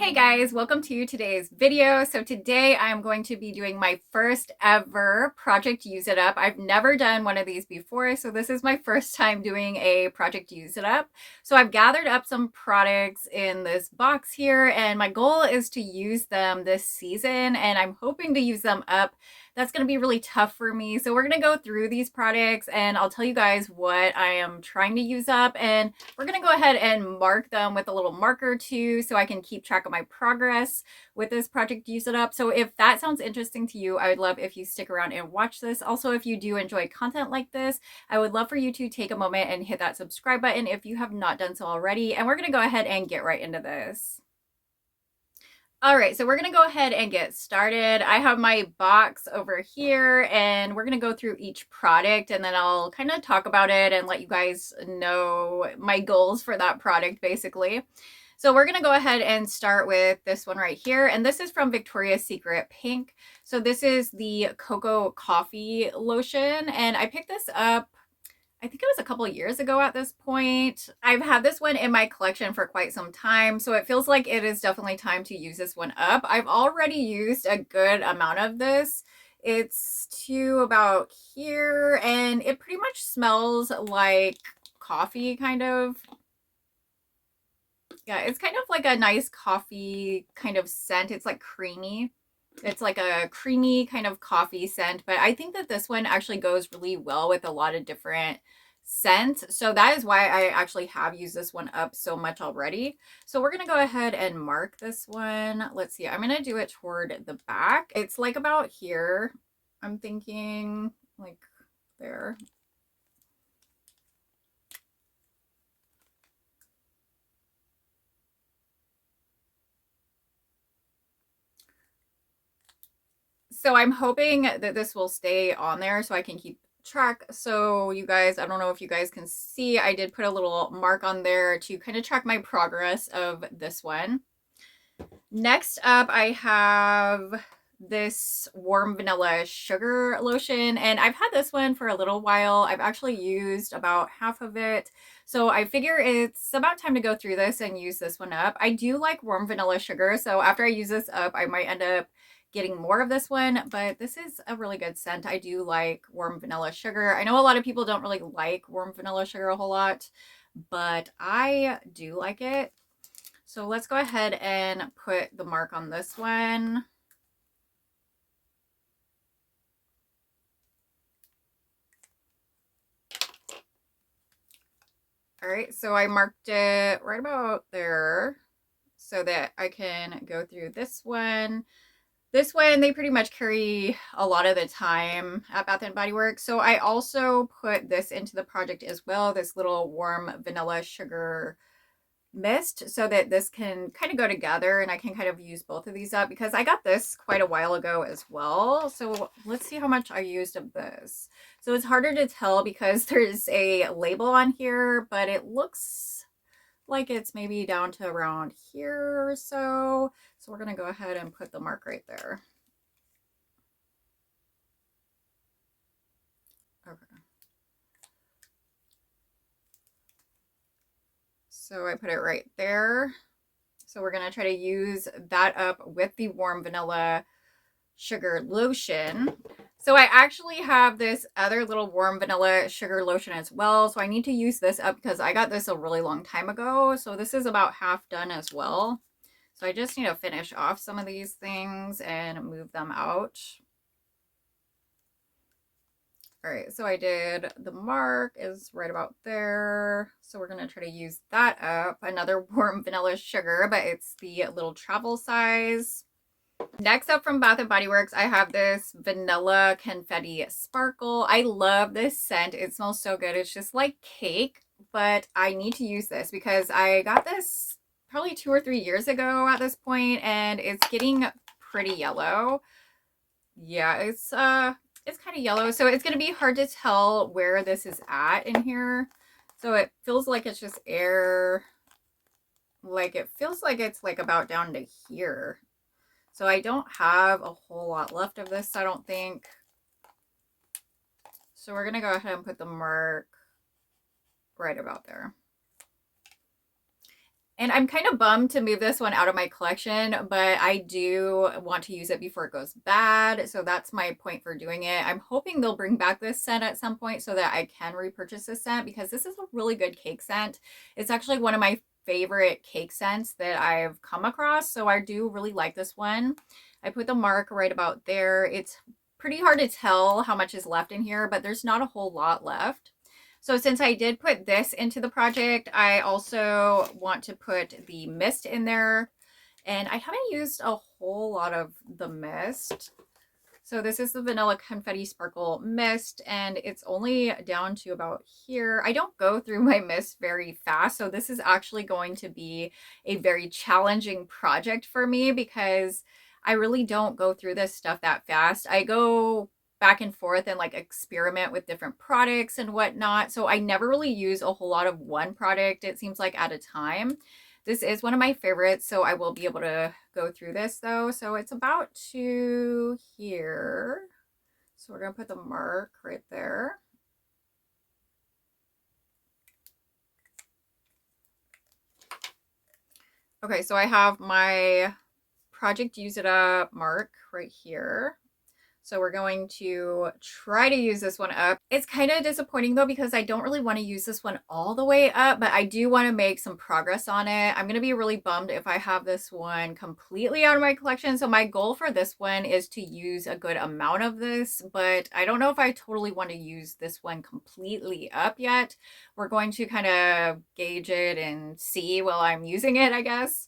Hey guys, welcome to today's video. So today I'm going to be doing my first ever project Use It Up. I've never done one of these before, so this is my first time doing a project Use It Up. So I've gathered up some products in this box here, and my goal is to use them this season, and I'm hoping to use them up. That's going to be really tough for me. So we're going to go through these products and I'll tell you guys what I am trying to use up, and we're going to go ahead and mark them with a little marker too so I can keep track of my progress with this project Use It Up. So if that sounds interesting to you, I would love if you stick around and watch this. Also, if you do enjoy content like this, I would love for you to take a moment and hit that subscribe button if you have not done so already. And we're going to go ahead and get right into this. All right, so we're going to go ahead and get started. I have my box over here and we're going to go through each product and then I'll kind of talk about it and let you guys know my goals for that product basically. So we're going to go ahead and start with this one right here. And this is from Victoria's Secret Pink. So this is the Cocoa Coffee Lotion. And I picked this up, I think it was a couple of years ago at this point. I've had this one in my collection for quite some time, so it feels like it is definitely time to use this one up. I've already used a good amount of this. It's to about here, and it pretty much smells like coffee, kind of. Yeah, it's kind of like a nice coffee kind of scent. It's like creamy. It's like a creamy kind of coffee scent, but I think that this one actually goes really well with a lot of different scents. So that is why I actually have used this one up so much already. So we're going to go ahead and mark this one. Let's see. I'm going to do it toward the back. It's like about here. I'm thinking like there. So I'm hoping that this will stay on there so I can keep track. So you guys, I don't know if you guys can see, I did put a little mark on there to kind of track my progress of this one. Next up, I have this warm vanilla sugar lotion, and I've had this one for a little while. I've actually used about half of it, so I figure it's about time to go through this and use this one up. I do like warm vanilla sugar, so after I use this up, I might end up getting more of this one, but this is a really good scent. I do like warm vanilla sugar. I know a lot of people don't really like warm vanilla sugar a whole lot, but I do like it. So let's go ahead and put the mark on this one. All right, so I marked it right about there so that I can go through this one. This one, they pretty much carry a lot of the time at Bath & Body Works. So I also put this into the project as well, this little warm vanilla sugar mist, so that this can kind of go together and I can kind of use both of these up because I got this quite a while ago as well. So let's see how much I used of this. So it's harder to tell because there's a label on here, but it looks like it's maybe down to around here or so. So we're going to go ahead and put the mark right there. Okay. So I put it right there. So we're going to try to use that up with the warm vanilla sugar lotion. So I actually have this other little warm vanilla sugar lotion as well. So I need to use this up because I got this a really long time ago. So this is about half done as well. So I just need to finish off some of these things and move them out. All right, so I did the mark is right about there. So we're gonna try to use that up. Another warm vanilla sugar, but it's the little travel size. Next up from Bath & Body Works, I have this vanilla confetti sparkle. I love this scent. It smells so good. It's just like cake, but I need to use this because I got this probably 2 or 3 years ago at this point, and it's getting pretty yellow. Yeah, it's kind of yellow, so it's gonna be hard to tell where this is at in here. So it feels like it's just air. Like it feels like it's like about down to here. So I don't have a whole lot left of this, I don't think. So we're gonna go ahead and put the mark right about there. And I'm kind of bummed to move this one out of my collection, but I do want to use it before it goes bad. So that's my point for doing it. I'm hoping they'll bring back this scent at some point so that I can repurchase this scent, because this is a really good cake scent. It's actually one of my favorite cake scents that I've come across. So I do really like this one. I put the mark right about there. It's pretty hard to tell how much is left in here, but there's not a whole lot left. So since I did put this into the project, I also want to put the mist in there. And I haven't used a whole lot of the mist. So this is the Vanilla Confetti Sparkle Mist, and it's only down to about here. I don't go through my mist very fast, so this is actually going to be a very challenging project for me because I really don't go through this stuff that fast. I go back and forth and like experiment with different products and whatnot. So I never really use a whole lot of one product, it seems like, at a time. This is one of my favorites, so I will be able to go through this though. So it's about to here. So we're gonna put the mark right there. Okay, so I have my Project Use It Up mark right here. So we're going to try to use this one up. It's kind of disappointing though, because I don't really want to use this one all the way up, but I do want to make some progress on it. I'm going to be really bummed if I have this one completely out of my collection. So my goal for this one is to use a good amount of this, but I don't know if I totally want to use this one completely up yet. We're going to kind of gauge it and see while I'm using it, I guess.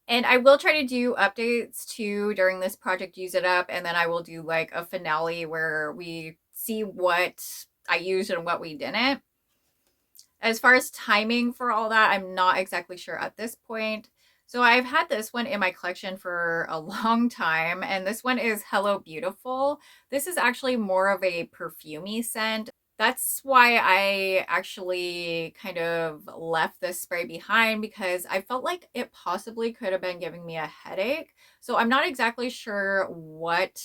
And I will try to do updates too during this Project Use It Up, and then I will do like a finale where we see what I used and what we didn't. As far as timing for all that, I'm not exactly sure at this point. So I've had this one in my collection for a long time, and this one is Hello Beautiful. This is actually more of a perfumey scent. That's why I actually kind of left this spray behind, because I felt like it possibly could have been giving me a headache. So I'm not exactly sure what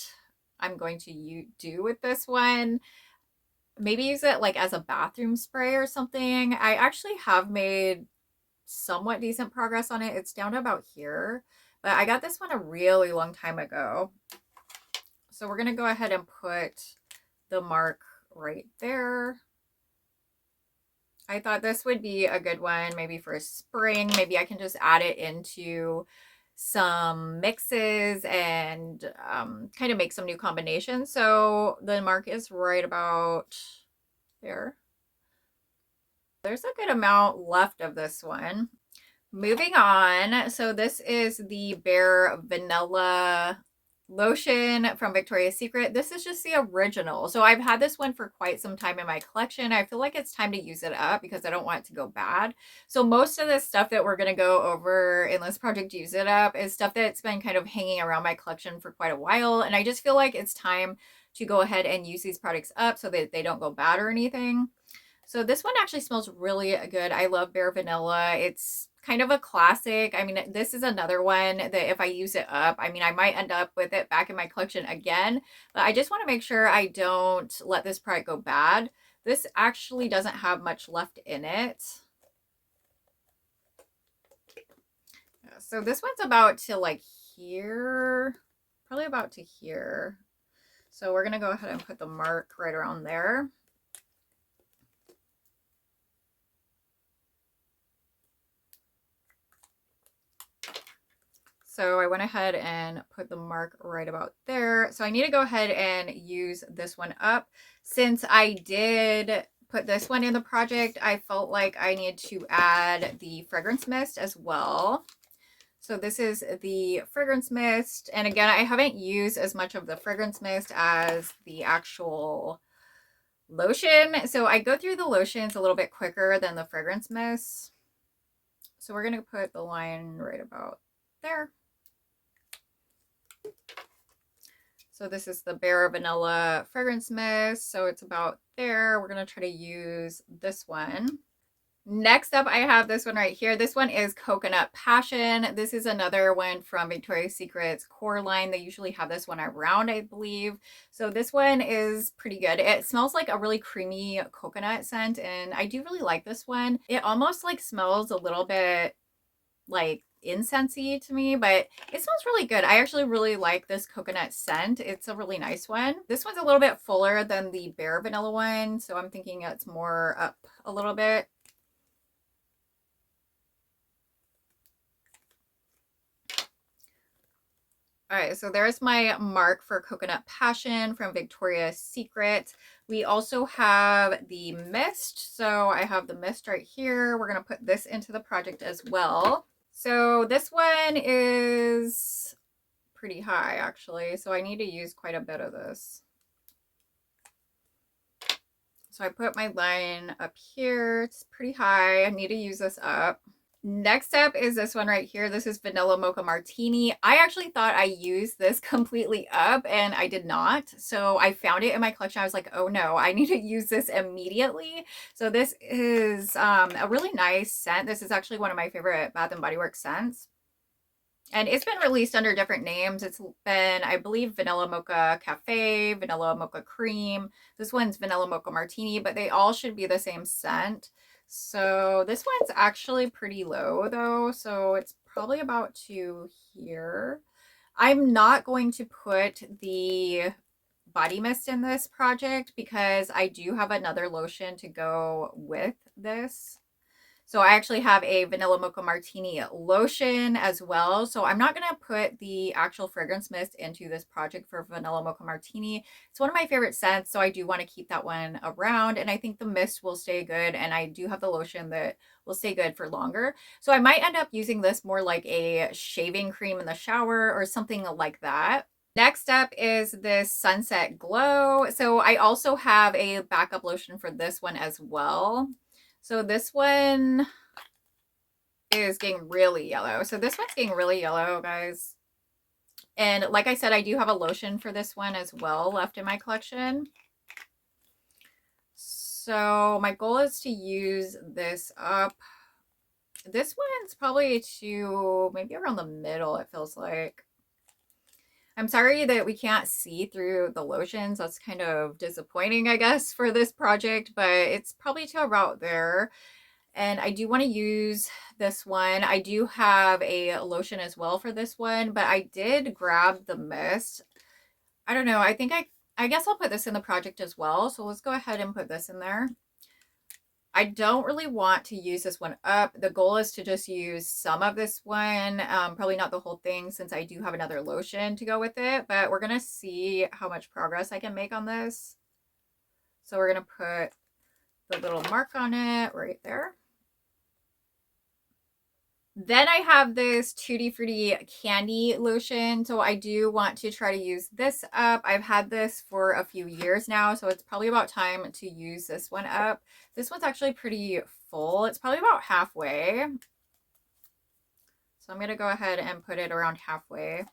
I'm going to do with this one. Maybe use it like as a bathroom spray or something. I actually have made somewhat decent progress on it. It's down to about here, but I got this one a really long time ago. So we're going to go ahead and put the mark right there. I thought this would be a good one maybe for spring. Maybe I can just add it into some mixes and kind of make some new combinations. So the mark is right about there. There's a good amount left of this one. Moving on. So this is the Bare Vanilla lotion from Victoria's Secret. This is just the original. So I've had this one for quite some time in my collection. I feel like it's time to use it up because I don't want it to go bad. So most of this stuff that we're going to go over in this Project Use It Up is stuff that's been kind of hanging around my collection for quite a while. And I just feel like it's time to go ahead and use these products up so that they don't go bad or anything. So this one actually smells really good. I love Bare Vanilla. It's kind of a classic. I mean, this is another one that if I use it up, I mean, I might end up with it back in my collection again, but I just want to make sure I don't let this product go bad. This actually doesn't have much left in it. So this one's about to like here, probably about to here. So we're going to go ahead and put the mark right around there. So I went ahead and put the mark right about there. So I need to go ahead and use this one up. Since I did put this one in the project, I felt like I needed to add the fragrance mist as well. So this is the fragrance mist. And again, I haven't used as much of the fragrance mist as the actual lotion. So I go through the lotions a little bit quicker than the fragrance mist. So we're going to put the line right about there. So this is the Bare Vanilla Fragrance Mist. So it's about there. We're going to try to use this one. Next up, I have this one right here. This one is Coconut Passion. This is another one from Victoria's Secret's core line. They usually have this one around, I believe. So this one is pretty good. It smells like a really creamy coconut scent, and I do really like this one. It almost like smells a little bit like incensey to me, but it smells really good. I actually really like this coconut scent. It's a really nice one. This one's a little bit fuller than the Bare Vanilla one, so I'm thinking it's more up a little bit. All right, so there's my mark for Coconut Passion from Victoria's Secret. We also have the mist. So I have the mist right here. We're going to put this into the project as well. So this one is pretty high actually. So I need to use quite a bit of this. So I put my line up here. It's pretty high. I need to use this up. Next up is this one right here. This is Vanilla Mocha Martini. I actually thought I used this completely up and I did not. So I found it in my collection. I was like, oh no, I need to use this immediately. So this is a really nice scent. This is actually one of my favorite Bath & Body Works scents. And it's been released under different names. It's been, I believe, Vanilla Mocha Cafe, Vanilla Mocha Cream. This one's Vanilla Mocha Martini, but they all should be the same scent. So this one's actually pretty low though, so it's probably about to here. I'm not going to put the body mist in this project because I do have another lotion to go with this. So I actually have a Vanilla Mocha Martini lotion as well. So I'm not going to put the actual fragrance mist into this project for Vanilla Mocha Martini. It's one of my favorite scents, so I do want to keep that one around. And I think the mist will stay good. And I do have the lotion that will stay good for longer. So I might end up using this more like a shaving cream in the shower or something like that. Next up is this Sunset Glow. So I also have a backup lotion for this one as well. So this one is getting really yellow. So this one's getting really yellow, guys. And like I said, I do have a lotion for this one as well left in my collection. So my goal is to use this up. This one's probably to maybe around the middle, it feels like. I'm sorry that we can't see through the lotions. That's kind of disappointing, I guess, for this project, but it's probably to about there. And I do want to use this one. I do have a lotion as well for this one, but I did grab the mist. I don't know. I guess I'll put this in the project as well. So let's go ahead and put this in there. I don't really want to use this one up. The goal is to just use some of this one, probably not the whole thing since I do have another lotion to go with it, but we're going to see how much progress I can make on this. So we're going to put the little mark on it right there. Then I have this Tutti Frutti candy lotion. So I do want to try to use this up. I've had this for a few years now, so it's probably about time to use this one up. This one's actually pretty full. It's probably about halfway. So I'm going to go ahead and put it around halfway.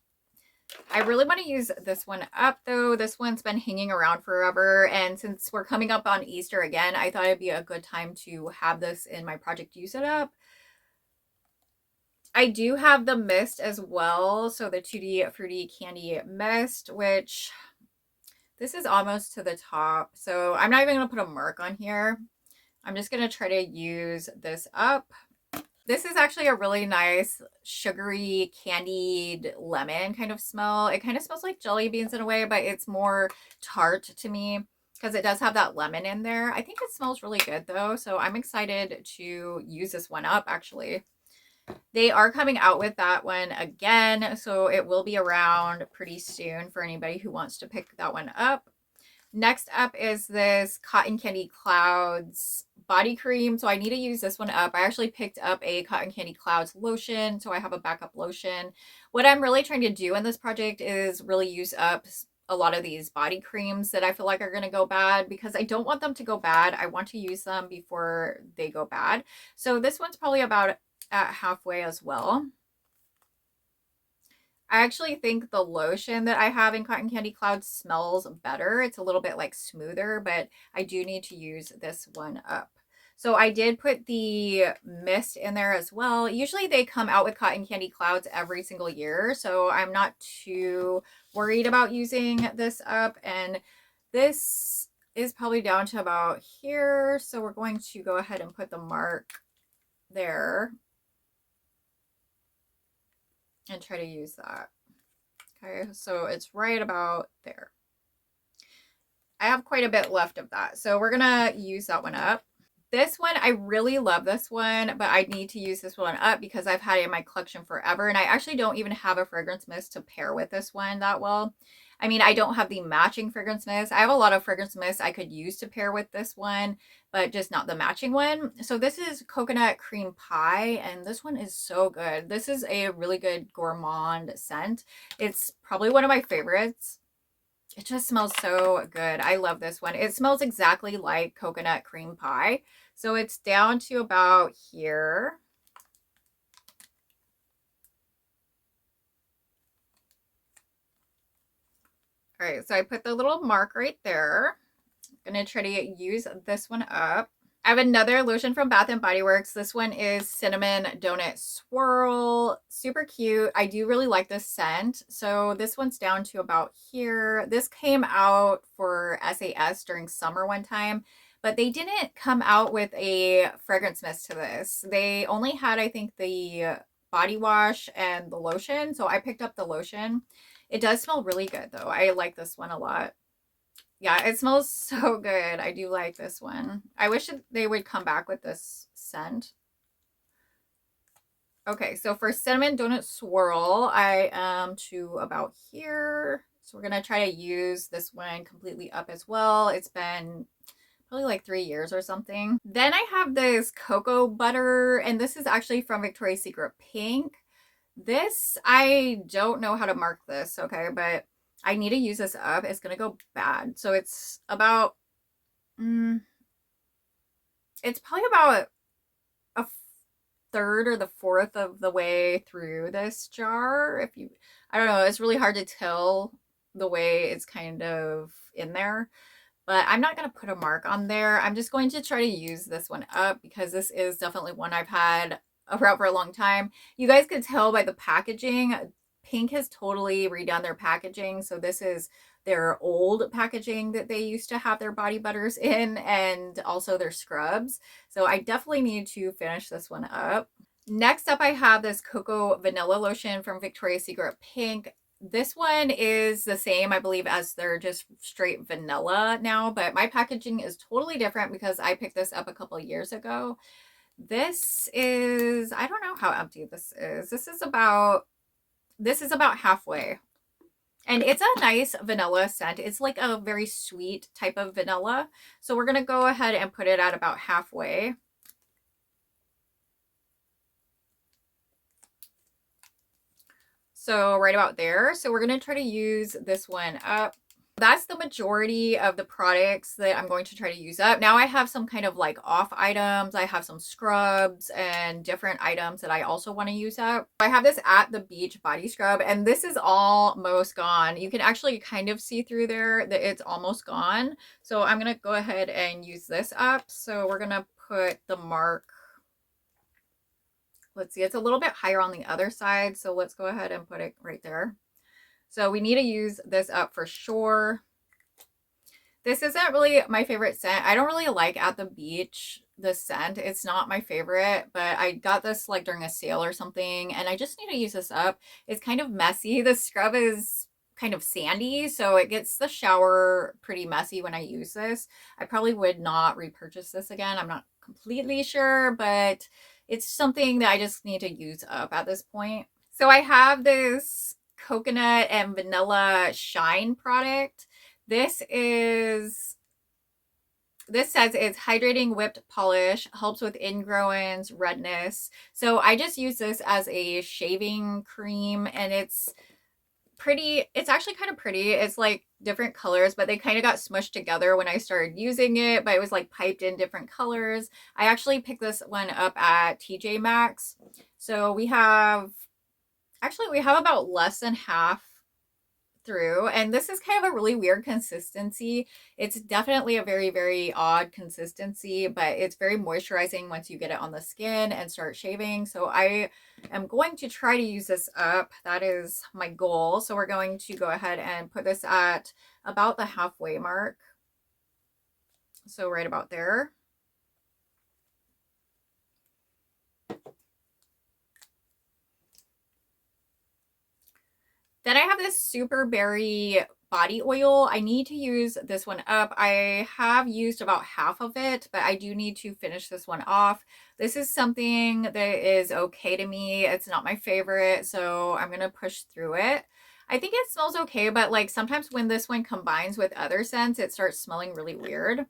I really want to use this one up though. This one's been hanging around forever. And since we're coming up on Easter again, I thought it'd be a good time to have this in my project use it up. I do have the mist as well. So the Tutti Frutti Candy Mist, which this is almost to the top. So I'm not even going to put a mark on here. I'm just going to try to use this up. This is actually a really nice sugary candied lemon kind of smell. It kind of smells like jelly beans in a way, but it's more tart to me because it does have that lemon in there. I think it smells really good though. So I'm excited to use this one up actually. They are coming out with that one again, so it will be around pretty soon for anybody who wants to pick that one up. Next up is this Cotton Candy Clouds body cream. So I need to use this one up. I actually picked up a Cotton Candy Clouds lotion, so I have a backup lotion. What I'm really trying to do in this project is really use up a lot of these body creams that I feel like are going to go bad because I don't want them to go bad. I want to use them before they go bad. So this one's probably about at halfway as well. I actually think the lotion that I have in Cotton Candy Clouds smells better. It's a little bit like smoother, but I do need to use this one up. So I did put the mist in there as well. Usually they come out with Cotton Candy Clouds every single year, so I'm not too worried about using this up. And this is probably down to about here, so we're going to go ahead and put the mark there. and try to use that. Okay, so it's right about there. I have quite a bit left of that, so we're gonna use that one up. This one, I really love this one, but I need to use this one up because I've had it in my collection forever, and I actually don't even have a fragrance mist to pair with this one that well. I mean, I don't have the matching fragrance mist. I have a lot of fragrance mists I could use to pair with this one, but just not the matching one. So this is Coconut Cream Pie, and this one is so good. This is a really good gourmand scent. It's probably one of my favorites. It just smells so good. I love this one. It smells exactly like coconut cream pie. So it's down to about here. All right, so I put the little mark right there. I'm going to try to use this one up. I have another lotion from Bath and Body Works. This one is Cinnamon Donut Swirl. Super cute. I do really like this scent. So this one's down to about here. This came out for SAS during summer one time, but they didn't come out with a fragrance mist to this. They only had, I think, the body wash and the lotion. So I picked up the lotion. It does smell really good though. I like this one a lot. Yeah, it smells so good. I do like this one. I wish they would come back with this scent. Okay, so for Cinnamon Donut Swirl, I am to about here. So we're going to try to use this one completely up as well. It's been probably like 3 years or something. Then I have this cocoa butter, and this is actually from Victoria's Secret Pink. This, I don't know how to mark this, okay, but I need to use this up. It's going to go bad. So it's about, it's probably about a third or the fourth of the way through this jar. If you, I don't know, it's really hard to tell the way it's kind of in there. But I'm not going to put a mark on there. I'm just going to try to use this one up because this is definitely one I've had around for a long time. You guys could tell by the packaging. Pink has totally redone their packaging. So this is their old packaging that they used to have their body butters in, and also their scrubs. So I definitely need to finish this one up. Next up, I have this Cocoa Vanilla Lotion from Victoria's Secret Pink. This one is the same, I believe, as their just straight vanilla now, but my packaging is totally different because I picked this up a couple of years ago. This is, I don't know how empty this is. This is about halfway. And it's a nice vanilla scent. It's like a very sweet type of vanilla. So we're going to go ahead and put it at about halfway. So right about there. So we're going to try to use this one up. That's the majority of the products that I'm going to try to use up. Now I have some kind of like off items. I have some scrubs and different items that I also want to use up. I have this At the Beach body scrub, and this is almost gone. You can actually kind of see through there that it's almost gone. So I'm going to go ahead and use this up. So we're going to put the mark. Let's see, it's a little bit higher on the other side. So let's go ahead and put it right there. So we need to use this up for sure. This isn't really my favorite scent. I don't really like At the Beach, the scent. It's not my favorite, but I got this like during a sale or something, and I just need to use this up. It's kind of messy. The scrub is kind of sandy, so it gets the shower pretty messy when I use this. I probably would not repurchase this again. I'm not completely sure, but it's something that I just need to use up at this point. So I have this coconut and vanilla shine product. This says it's hydrating whipped polish, helps with ingrowns, redness. So I just use this as a shaving cream, and it's pretty. It's actually kind of pretty. It's like different colors, but they kind of got smushed together when I started using it, but it was like piped in different colors. I actually picked this one up at TJ Maxx. So we have about less than half through, and this is kind of a really weird consistency. It's definitely a very, very odd consistency, but it's very moisturizing once you get it on the skin and start shaving. So I am going to try to use this up. That is my goal. So we're going to go ahead and put this at about the halfway mark. So right about there. Then I have this Super Berry body oil. I need to use this one up. I have used about half of it, but I do need to finish this one off. This is something that is okay to me. It's not my favorite, so I'm gonna push through it. I think it smells okay, but like sometimes when this one combines with other scents, it starts smelling really weird.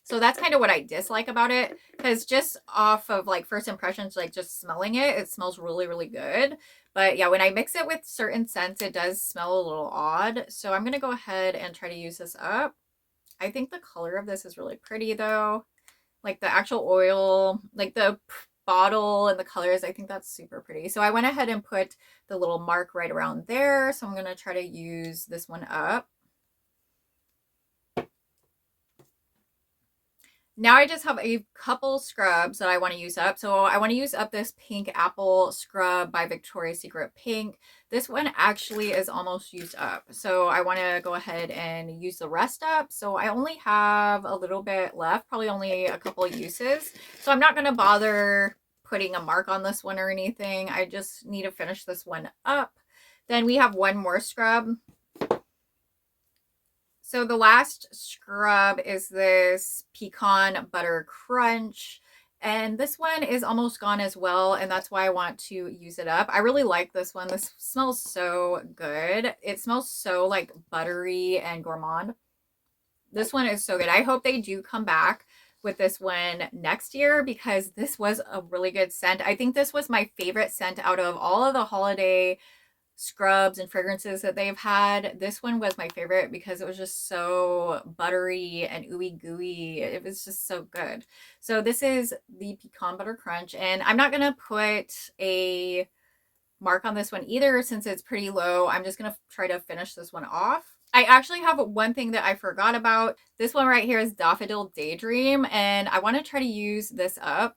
So that's kind of what I dislike about it, because just off of like first impressions, like just smelling it, it smells really, really good. But yeah, when I mix it with certain scents, it does smell a little odd. So I'm going to go ahead and try to use this up. I think the color of this is really pretty though. Like the actual oil, like the bottle and the colors, I think that's super pretty. So I went ahead and put the little mark right around there. So I'm going to try to use this one up. Now I just have a couple scrubs that I want to use up. So I want to use up this Pink Apple Scrub by Victoria's Secret Pink. This one actually is almost used up. So I want to go ahead and use the rest up. So I only have a little bit left, probably only a couple of uses. So I'm not going to bother putting a mark on this one or anything. I just need to finish this one up. Then we have one more scrub. So the last scrub is this Pecan Butter Crunch. And this one is almost gone as well. And that's why I want to use it up. I really like this one. This smells so good. It smells so like buttery and gourmand. This one is so good. I hope they do come back with this one next year, because this was a really good scent. I think this was my favorite scent out of all of the holiday scrubs and fragrances that they've had. This one was my favorite because it was just so buttery and ooey gooey. It was just so good. So this is the Pecan Butter Crunch, and I'm not gonna put a mark on this one either since it's pretty low. I'm just gonna try to finish this one off. I actually have one thing that I forgot about. This one right here is Daffodil Daydream, and I want to try to use this up.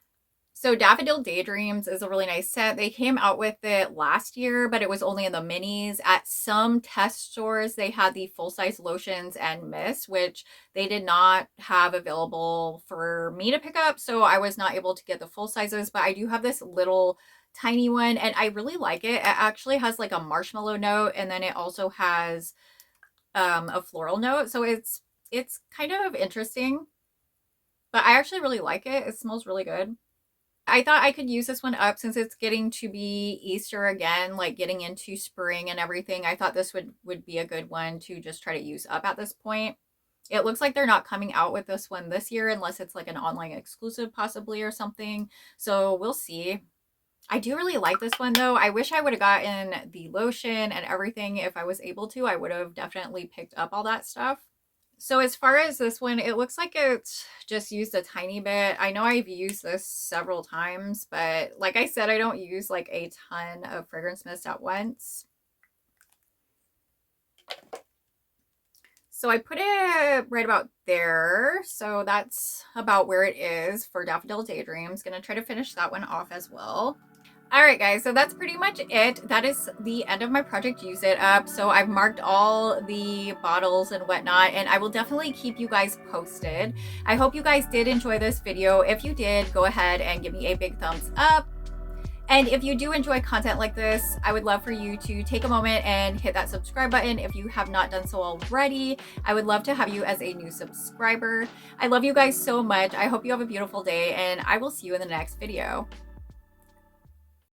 So Daffodil Daydreams is a really nice scent. They came out with it last year, but it was only in the minis. At some test stores, they had the full-size lotions and mists, which they did not have available for me to pick up. So I was not able to get the full sizes, but I do have this little tiny one, and I really like it. It actually has like a marshmallow note, and then it also has a floral note. So it's kind of interesting, but I actually really like it. It smells really good. I thought I could use this one up since it's getting to be Easter again, like getting into spring and everything. I thought this would be a good one to just try to use up at this point. It looks like they're not coming out with this one this year unless it's like an online exclusive possibly or something. So we'll see. I do really like this one though. I wish I would have gotten the lotion and everything. If I was able to, I would have definitely picked up all that stuff. So as far as this one, it looks like it's just used a tiny bit. I know I've used this several times, but like I said, I don't use like a ton of fragrance mist at once. So I put it right about there. So that's about where it is for Daffodil Daydreams. Gonna try to finish that one off as well. All right, guys, so that's pretty much it. That is the end of my project Use It Up. So I've marked all the bottles and whatnot, and I will definitely keep you guys posted. I hope you guys did enjoy this video. If you did, go ahead and give me a big thumbs up. And if you do enjoy content like this, I would love for you to take a moment and hit that subscribe button if you have not done so already. I would love to have you as a new subscriber. I love you guys so much. I hope you have a beautiful day, and I will see you in the next video.